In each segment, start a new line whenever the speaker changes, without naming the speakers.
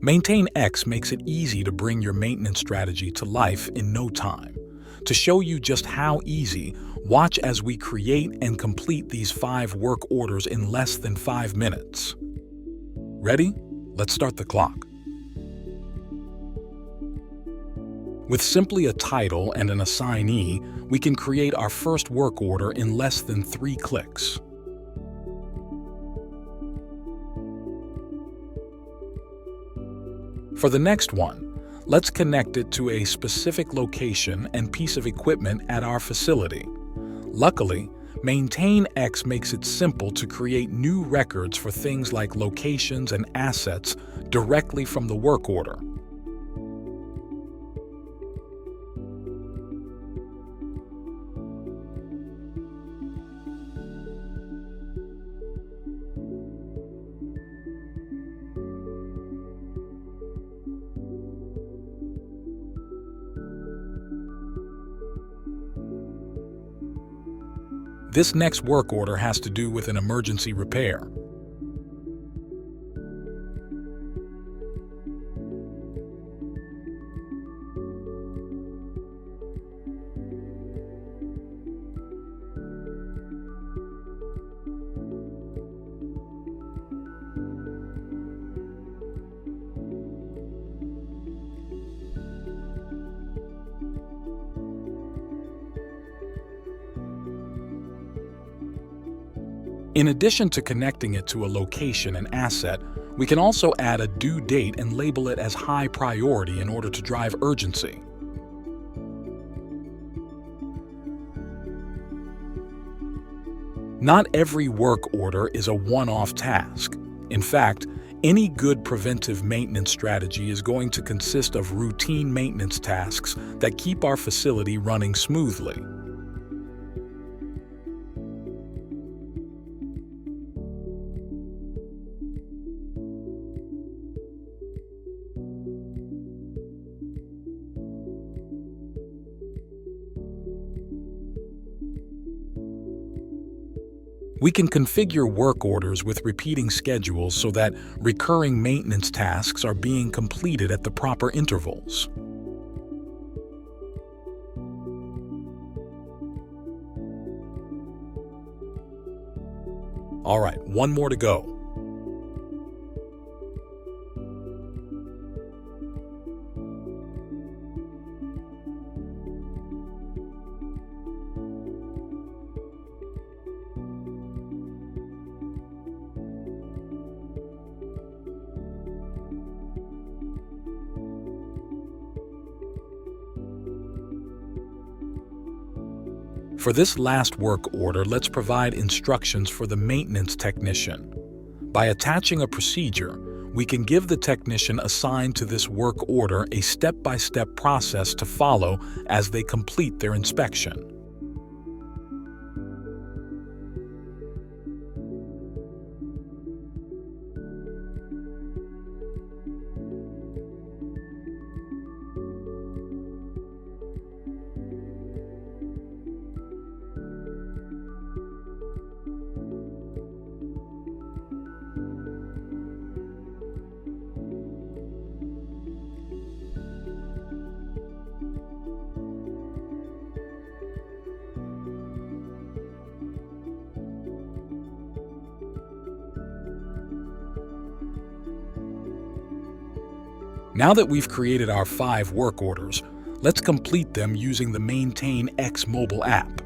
MaintainX makes it easy to bring your maintenance strategy to life in no time. To show you just how easy, watch as we create and complete these 5 work orders in less than 5 minutes. Ready? Let's start the clock. With simply a title and an assignee, we can create our first work order in less than 3 clicks. For the next one, let's connect it to a specific location and piece of equipment at our facility. Luckily, MaintainX makes it simple to create new records for things like locations and assets directly from the work order. This next work order has to do with an emergency repair. In addition to connecting it to a location and asset, we can also add a due date and label it as high priority in order to drive urgency. Not every work order is a one-off task. In fact, any good preventive maintenance strategy is going to consist of routine maintenance tasks that keep our facility running smoothly. We can configure work orders with repeating schedules so that recurring maintenance tasks are being completed at the proper intervals. All right, one more to go. For this last work order, let's provide instructions for the maintenance technician. By attaching a procedure, we can give the technician assigned to this work order a step-by-step process to follow as they complete their inspection. Now that we've created our 5 work orders, let's complete them using the MaintainX mobile app.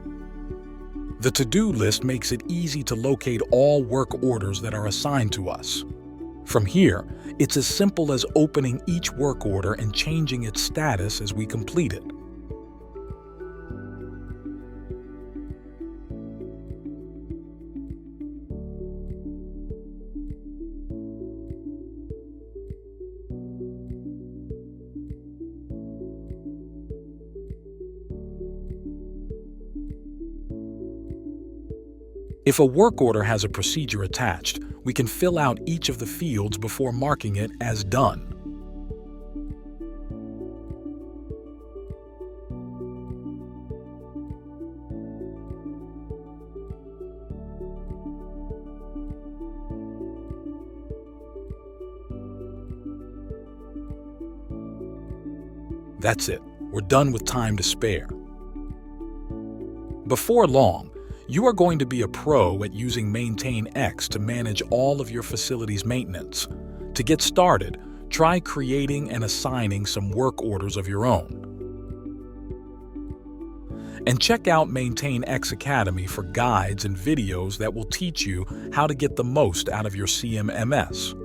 The to-do list makes it easy to locate all work orders that are assigned to us. From here, it's as simple as opening each work order and changing its status as we complete it. If a work order has a procedure attached, we can fill out each of the fields before marking it as done. That's it. We're done with time to spare. Before long, you are going to be a pro at using MaintainX to manage all of your facility's maintenance. To get started, try creating and assigning some work orders of your own. And check out MaintainX Academy for guides and videos that will teach you how to get the most out of your CMMS.